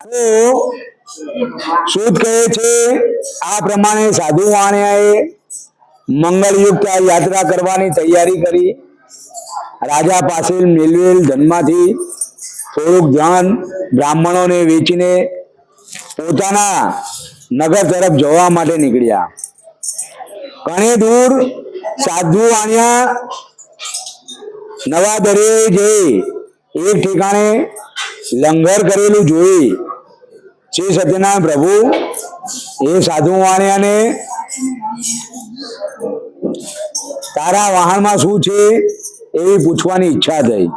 તો શુદ્ધ કહે છે આ પ્રમાણે સાધુ વાણિયાએ મંગળયુક્ત યાત્રા કરવાની તૈયારી કરી. રાજા પાસે મેળવેલ ધનમાંથી થોડુંક ધન બ્રાહ્મણોને વેચીને પોતાના નગર તરફ જવા માટે નીકળ્યા. ઘણી દૂર સાધુ વાણિયા નવા દરિયે જઈ એક ઠેકાણે લંગર કરેલું જોઈ શ્રી સત્યનારાયણ પ્રભુ એ સાધુ વાણિયાને તારા વાહનમાં શું છે એવી પૂછવાની ઈચ્છા થઈ.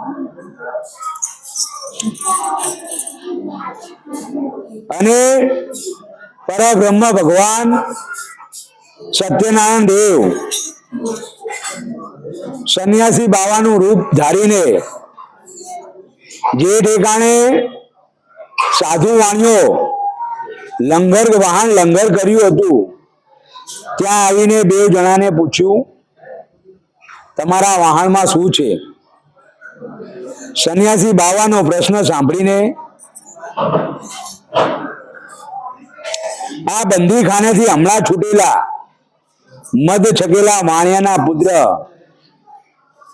અને પરબ્રહ્મ ભગવાન સત્યનારાયણ દેવ સંન્યાસી બાવાનું રૂપ ધારીને જે ઠેકાણે સાધુ વાણીઓ વાહન લંગર કર્યું હતું ત્યાં આવીને બે જણાને પૂછ્યું તમારા વાહનમાં શું છે. સંન્યાસી બાવાનો પ્રશ્ન સાંભળીને આ બંદીખાનેથી હમણાં છૂટેલા મદ છકેલા વાણિયાના પુત્ર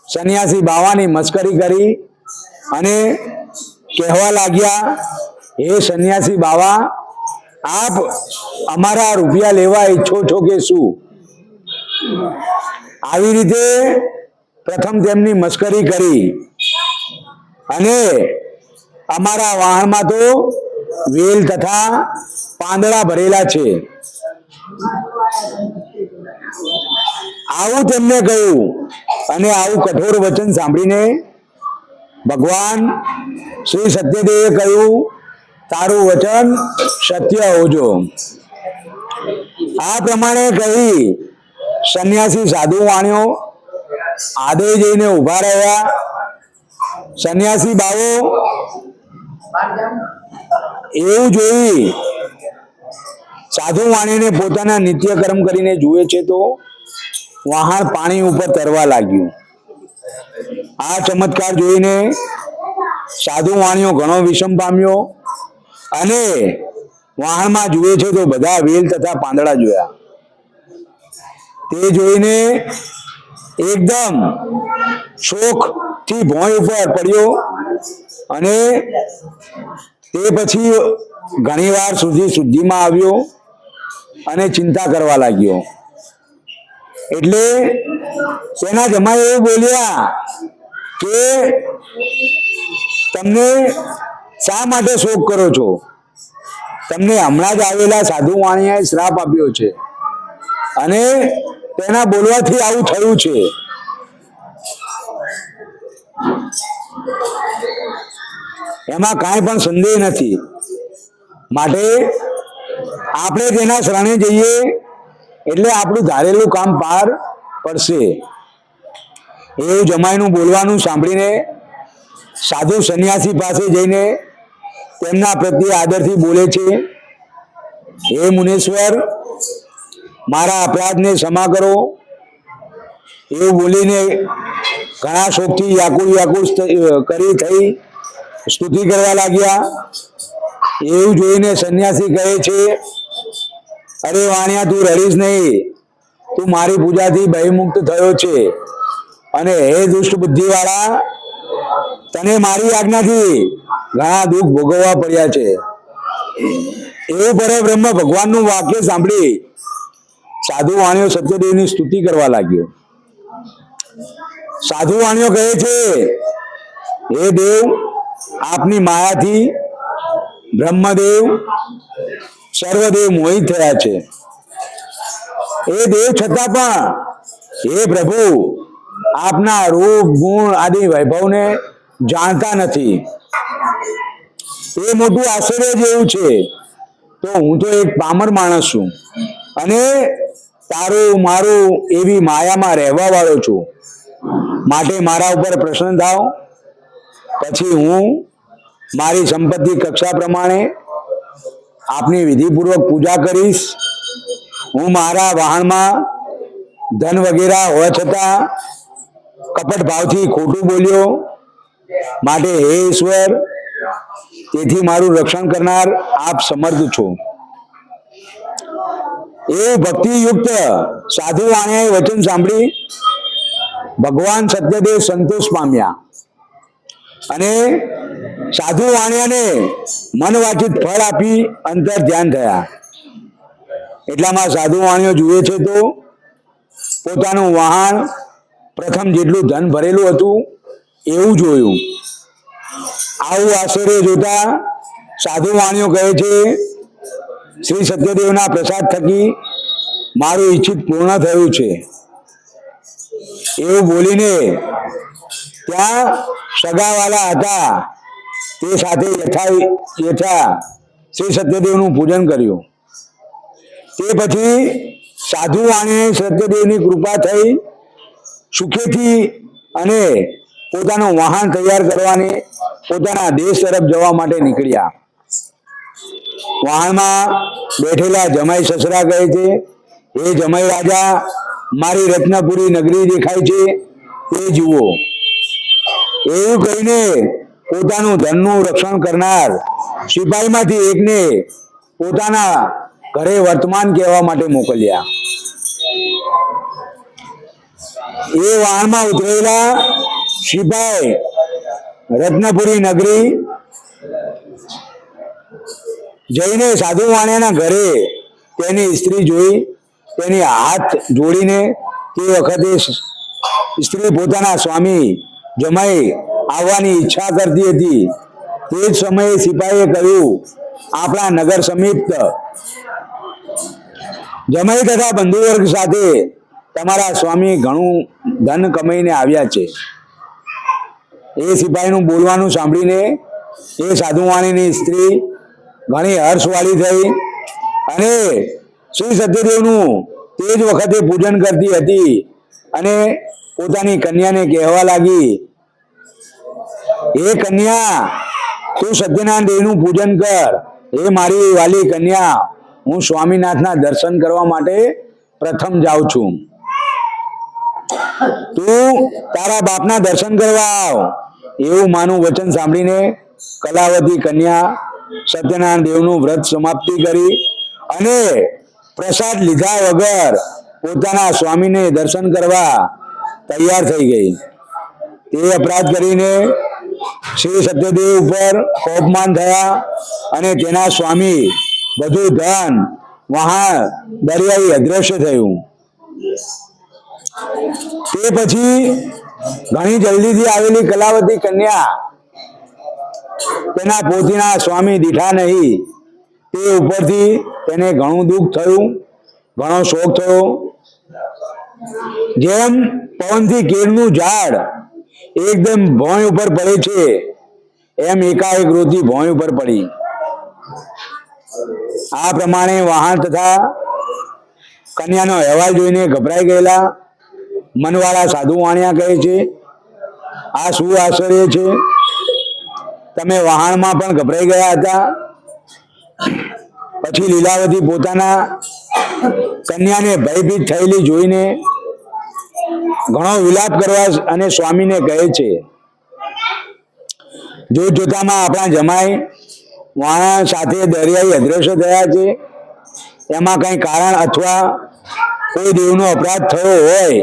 સંન્યાસી બાવાની મસ્કરી કરી અને કહેવા લાગ્યા હે સંન્યાસી બાવા આપ અમારા રૂપિયા લેવા ઈચ્છો છો કે શું. આવી રીતે પ્રથમ તેમની મસ્કરી કરી અને અમારા વાહનમાં તો વેલ તથા પાંદડા ભરેલા છે આવું તેમને કહ્યું. અને આવું કઠોર વચન સાંભળીને ભગવાન શ્રી સત્યદેવે કહ્યું તારું વચન સત્ય હોજો. આ પ્રમાણે કહી સંન્યાસી સાધુ વાણિયો આદે જઈને ઉભા રહ્યા. સંન્યાસી બાવો એવું જોઈ સાધુ વાણીને પોતાના નિત્યકર્મ કરીને જુએ છે તો વહાણ પાણી ઉપર તરવા લાગ્યું. આ ચમત્કાર જોઈને સાધુ વાણીઓ ઘણો વિષમ પામ્યો અને વહાણમાં જુએ છે તો બધા વેલ તથા પાંદડા જોયા. તે જોઈને એકદમ શોકથી ભોંય ઉપર પડ્યો અને તે પછી ઘણી વાર સુધી શુદ્ધિમાં આવ્યો અને ચિંતા કરવા લાગ્યો. એટલે તેના જમાઈ એવું બોલ્યા કે તમને શા માટે શોક કરો છો. તમને હમણાં જ આવેલા સાધુ વાણિયાએ શ્રાપ આપ્યો છે અને તેના બોલવાથી આવું થયું છે. એમાં કાંઈ પણ સંદેહ નથી. માટે આપણે તેના શરણે જઈએ એટલે આપણું ધારેલું કામ પાર પડશે. એવું જમાઈનું બોલવાનું સાંભળીને સાધુ સંન્યાસી પાસે જઈને તેમના પ્રત્યે આદરથી બોલે છે હે મુનેશ્વર મારા અપરાધને ક્ષમા કરો. એવું બોલીને ઘણા શોકથી વ્યાકુળ કરી થઈ સ્તુતિ કરવા લાગ્યા. એવું જોઈને સંન્યાસી કહે છે અરે વાણિયા તું રડીશ નહીં. તું મારી પૂજાથી ભયમુક્ત થયો છે અને હે દુષ્ટ બુદ્ધિવાળા તને મારી આજ્ઞાથી ઘણા દુઃખ ભોગવવા પડ્યા છે. એવું પરબ્રહ્મ ભગવાનનું વાક્ય સાંભળી સાધુ વાણીઓ સત્યદેવની સ્તુતિ કરવા લાગ્યો. સાધુ વાણીઓ કહે છે હે દેવ આપની માયાથી બ્રહ્મદેવ સર્વદેવ મોહિત થયા છે. એ દેવ છતાં પણ હે પ્રભુ આપના રૂપ ગુણ આદિ વૈભવને જાણતા નથી. એ મોટું આશ્ચર્ય જેવું છે. તો હું તો એક પામર માણસ છું અને તારું મારું એવી માયામાં રહેવા વાળો છું. માટે મારા ઉપર પ્રસન્ન થાવ. પછી હું મારી સંપત્તિ કક્ષા પ્રમાણે આપની વિધિપૂર્વક પૂજા કરીશ. હું મારા વાહનમાં ધન વગેરે હોવા છતાં કપટ ભાવથી ખોટું બોલ્યો. માટે હે ઈશ્વર તેથી મારું રક્ષણ કરનાર આપ સમર્થ છો. એ ભક્તિયુક્ત સાધુ વાણિયાએ વચન સાંભળી ભગવાન સત્યદેવ સંતોષ પામ્યા અને સાધુ વાણિયાને મન વાંચિત ફળ આપી અંતર ધ્યાન થયા. એટલામાં સાધુ વાણિયો જુએ છે તો પોતાનું વાહન પ્રથમ જેટલું ધન ભરેલું હતું એવું જોયું. આવું આશ્ચર્ય જોતા સાધુ વાણિયો કહે છે, શ્રી સત્યદેવના પ્રસાદ થકી મારું ઈચ્છિત પૂર્ણ થયું છે. એવું બોલીને ત્યાં સગાવાલા હતા તે સાથે યથા શ્રી સત્યદેવનું પૂજન કર્યું. તે પછી સાધુ વાણીએ સત્યદેવની કૃપા થઈ સુખેથી અને પોતાનું વાહન તૈયાર કરવાની પોતાના દેશ તરફ જવા માટે નીકળ્યા. વાહનમાં બેઠેલા જમાઈ સસરા કહે છે, એ જમાઈ રાજા, મારી રત્નપુરી નગરી દેખાય છે તે જુઓ. એવું કહીને પોતાનું ધનનું રક્ષણ કરનાર સિપાહીમાંથી એકને પોતાના ઘરે વર્તમાન કહેવા માટે મોકલ્યા. એ વાહનમાં ઉતરેલા સિપાઈ રત્નપુરી નગરી જઈને સાધુ વાણિયાના ઘરે તેની સ્ત્રી જોઈ તેની હાથ જોડીને તે વખતે સ્ત્રી પોતાના સ્વામી જમાઈ આવવાની ઈચ્છા કરતી હતી. તે જ સમયે સિપાહીએ કહ્યું, આપણા નગર સમીપ જમાઈ તથા બંધુવર્ગ સાથે તમારા સ્વામી ઘણું ધન કમાઈને આવ્યા છે. એ સિપાહીનું બોલવાનું સાંભળીને એ સાધુવાણીની સ્ત્રી ઘણી હર્ષવાળી થઈ અને શ્રી સત્યદેવનું તે જ વખતે પૂજન કરતી હતી અને પોતાની કન્યાને કહેવા લાગી, એ કન્યા, તું સત્યનારાયણ દેવનું પૂજન કર. એ મારી વાલી કન્યા, હું સ્વામીનાથના દર્શન કરવા માટે પ્રથમ જાઉં છું. તું તારા બાપના દર્શન કરવા આવ. એવું માનું વચન સાંભળીને કલાવતી કન્યા સત્યનારાયણ દેવનું વ્રત સમાપ્તિ કરી અને પ્રસાદ લીધા વગર પોતાના સ્વામીને દર્શન કરવા તૈયાર થઈ ગઈ. તે અપરાધ કરીને શ્રી સત્યદેવ ઉપર કોપમાન થયા અને તેના સ્વામી બધું ધન વહાણ દરિયાઈ અદ્રશ્ય થયું. તે પછી ઘણી જલ્દીથી આવેલી કલાવતી કન્યા તેના પોતીના સ્વામી દીઠા નહીં. તે ઉપરથી તેને ઘણું દુઃખ થયું, ઘણો શોક થયો. જેમ પવનથી કેળનું ઝાડ એકદમ ભોંય ઉપર પડે છે એમ એકાએક રોતી ભોંય ઉપર પડી. આ પ્રમાણે વાહન તથા કન્યાનો અહેવાલ જોઈને ગભરાઈ ગયેલા મનવાળા સાધુ વાણિયા કહે છે, આ શું આશ્ચર્ય છે? તમે વાહનમાં પણ ગભરાઈ ગયા હતા. પછી લીલાવતી પોતાના કન્યાને ભયભીત થયેલી જોઈને ઘણો વિલાપ કરવા અને સ્વામીને કહે છે, જોતામાં આપણા જમાઈ વાણા સાથે દરિયાઈ અદ્રશ્ય થયા છે. એમાં કંઈ કારણ અથવા કોઈ દેવનો અપરાધ થયો હોય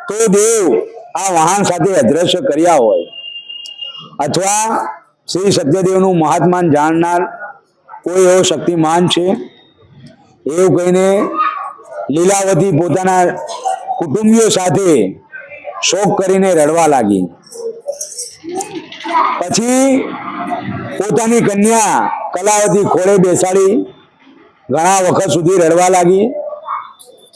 તો દેવ આ વાહન સાથે અદ્રશ્ય કર્યા હોય અથવા શ્રી સત્યદેવનું મહાત્માન જાણનાર કોઈ એવો શક્તિમાન છે. એવું કહીને લીલાવતી પોતાના કુટુંબીઓ સાથે શોક કરીને રડવા લાગી. પછી પોતાની કન્યા કલાવતી ખોળે બેસાડી ઘણા વખત સુધી રડવા લાગી.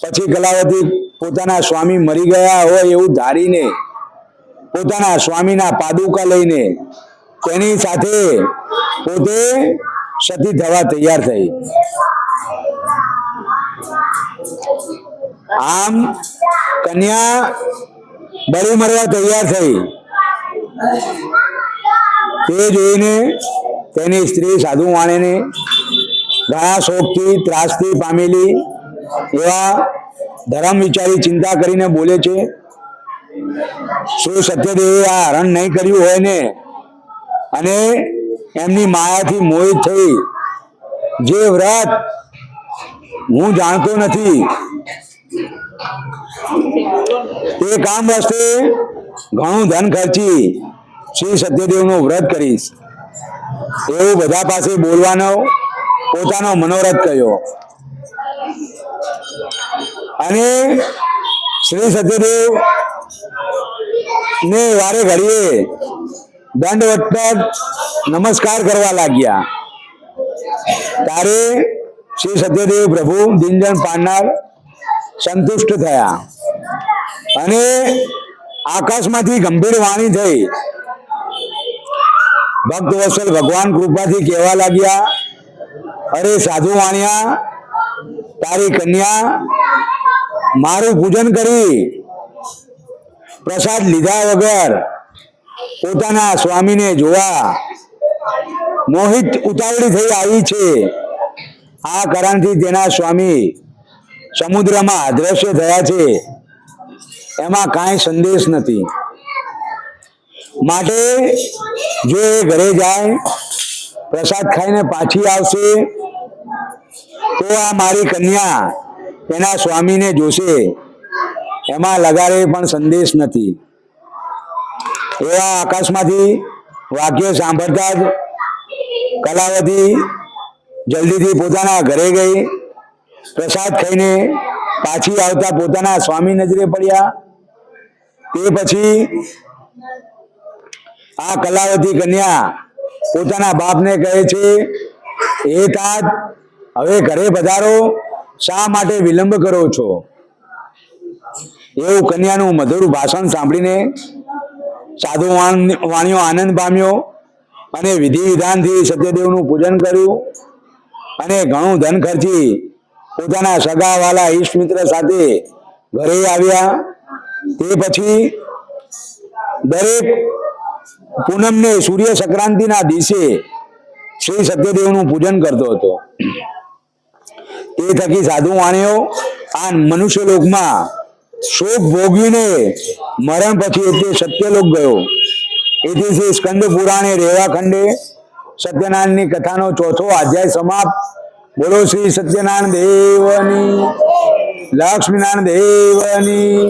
પછી કલાવતી પોતાના સ્વામી મરી ગયા હોય એવું ધારીને પોતાના સ્વામીના પાદુકા લઈને તેની સાથે પોતે સતી થવા તૈયાર થઈ. આમ કન્યા બળી મરવા તૈયાર થઈ. તે જોઈને તેની સ્ત્રી સાધુ વાણીને ઘણા શોકથી ત્રાસથી પામેલી એવા ધર્મ વિચારી ચિંતા કરીને બોલે છે, શું સત્યદેવે આ હરણ નહીં કર્યું હોય ને અને એમની માયાથી મોહિત થઈ જે વ્રત હું જાણતો નથી તે કામ વસ્તે ઘણું ધન ખર્ચી શ્રી સત્યદેવનું વ્રત કરીશ એવું બધા પાસે બોલવાનો પોતાનો મનોરથ કર્યો અને શ્રી સત્યદેવ ને વારે ઘડીએ દંડવત નમસ્કાર કરવા લાગ્યા ત્યારે શ્રી સત્યદેવ પ્રભુ દિનજન પામનાર સંતુષ્ટ થયા અને આકાશમાંથી ગંભીર વાણી થઈ ભક્ત વત્સલ ભગવાન કૃપાથી કહેવા લાગ્યા, અરે સાધુ વાણિયા, તારી કન્યા મારું પૂજન કરી પ્રસાદ લીધા વગર પોતાના સ્વામીને જોવા મોહિત ઉતાવળી થઈ આવી છે. આ કારણથી તેના સ્વામી સમુદ્રમાં અદ્રશ્ય થયા છે, એમાં કાંઈ સંદેશ નથી. માટે જો એ ઘરે જાય પ્રસાદ ખાઈને પાછી આવશે તો આ મારી કન્યા એના સ્વામીને જોશે, એમાં લગારે પણ સંદેશ નથી. એવા આકાશમાંથી વાક્ય સાંભળતા જ કલાવતી જલ્દીથી પોતાના ઘરે ગઈ. પ્રસાદ ખાઈને પાછી આવતા પોતાના સ્વામી નજરે પડ્યા. તે પછી આ કલાવતી કન્યા પોતાના બાપને કહે છે, એ તાત હવે ઘરે પધારો, શા માટે વિલંબ કરો છો? એવું કન્યાનું મધુર ભાષણ સાંભળીને સાધુ વાણીઓ આનંદ પામ્યો અને વિધિ વિધાનથી સત્યદેવનું પૂજન કર્યું અને ઘણું ધન ખર્ચી પોતાના સગા વાલા ઈષ્ટ મિત્ર સાથે ઘરે આવ્યા. તે પછી દરેક પૂનમને સૂર્ય સંક્રાંતિના દિવસે શ્રી સત્યદેવનું પૂજન કરતો હતો. તે થકી સાધુ વાણીઓ આ મનુષ્ય લોકમાં શોક ભોગવીને મરણ પછી એટલે સત્યલોક ગયો. એથી શ્રી સ્કંદ પુરાણે રેવા ખંડે સત્યનારાયણની કથાનો ચોથો અધ્યાય સમાપ્ત. બોલો શ્રી સત્યનારાયણ દેવની, લક્ષ્મીનારાયણ દેવની.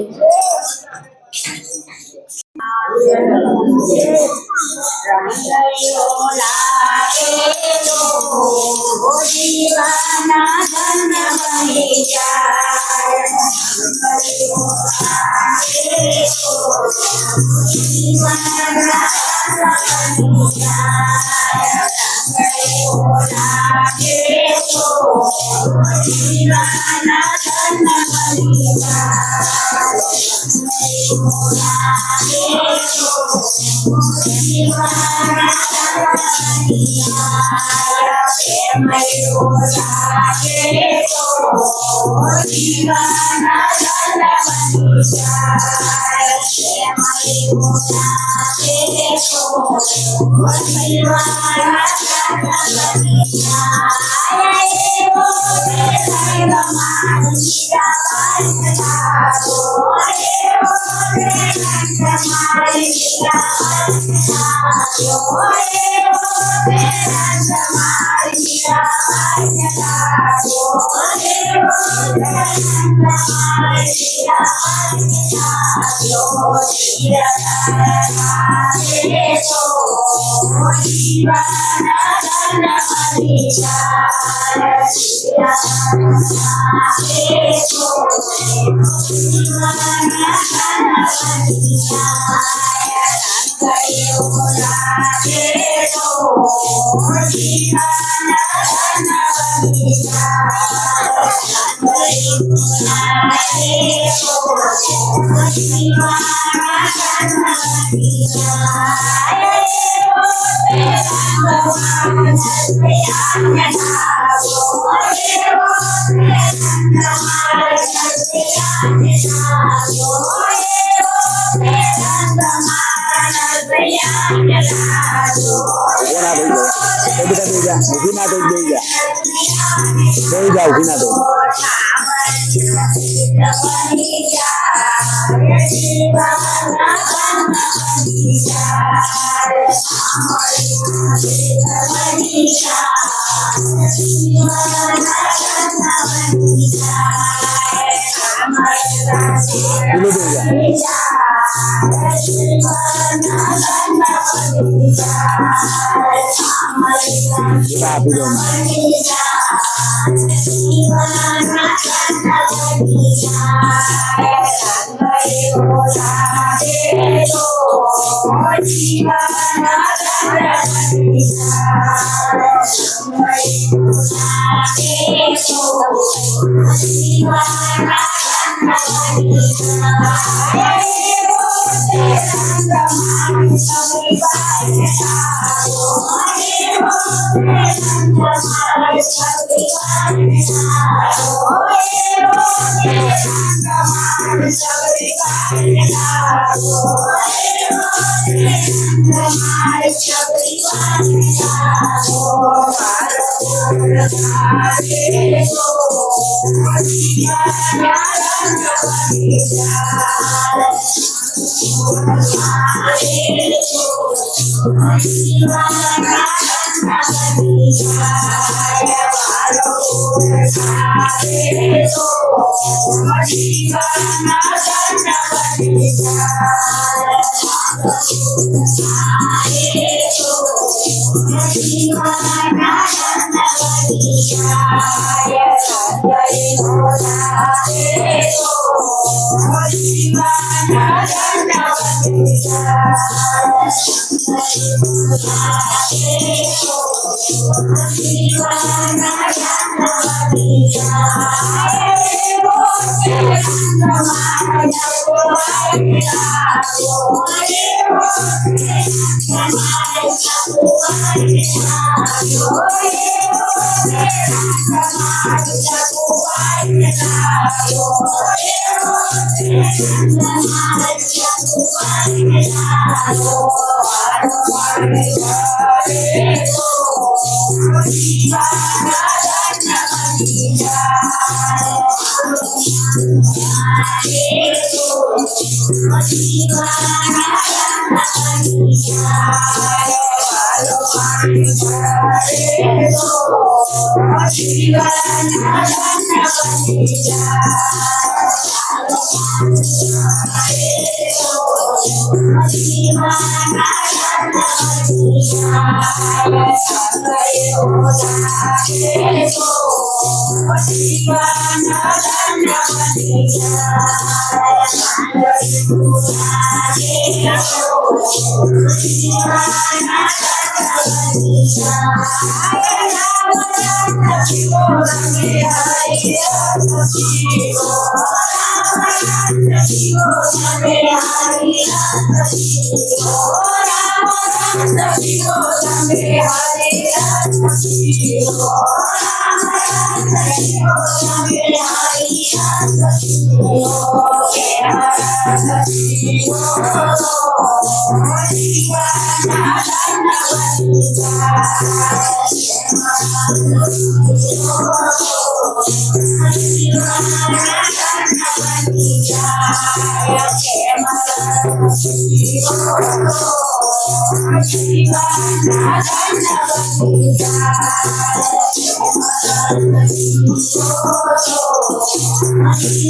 આપી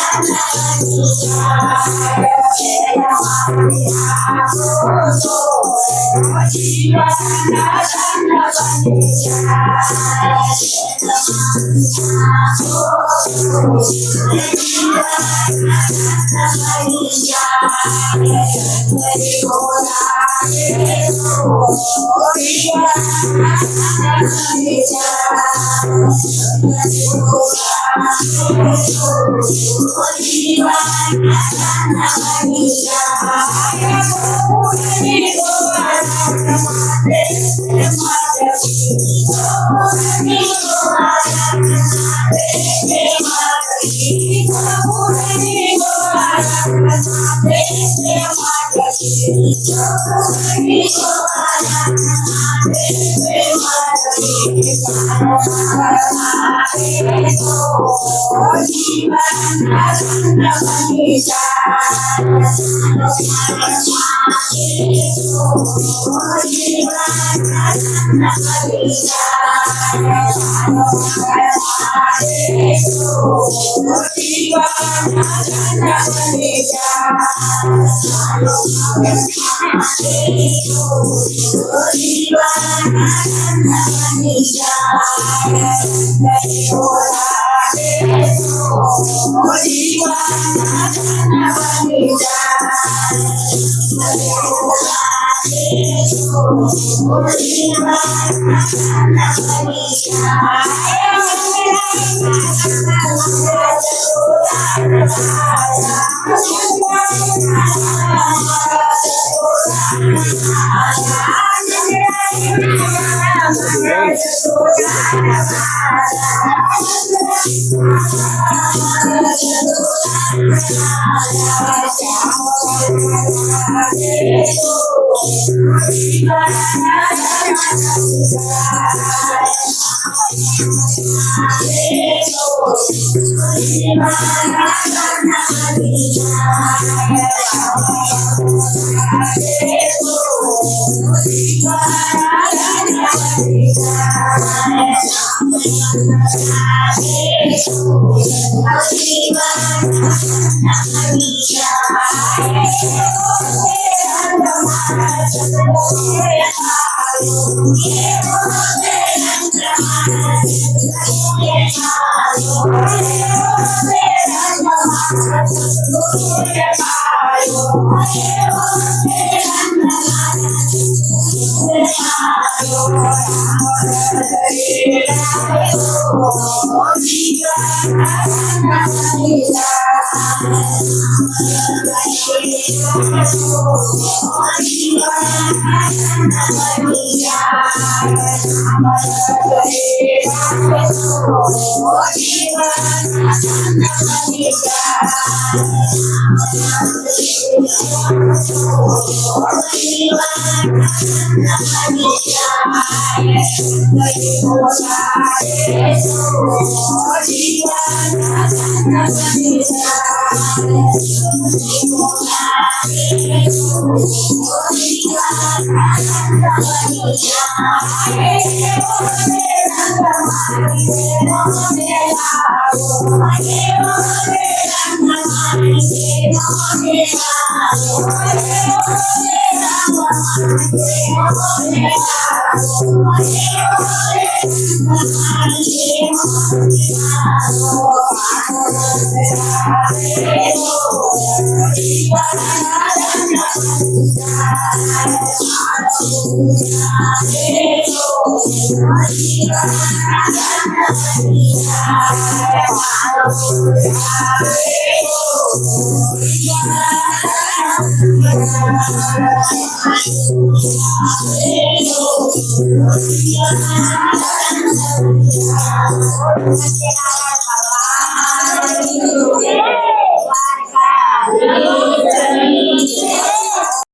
દો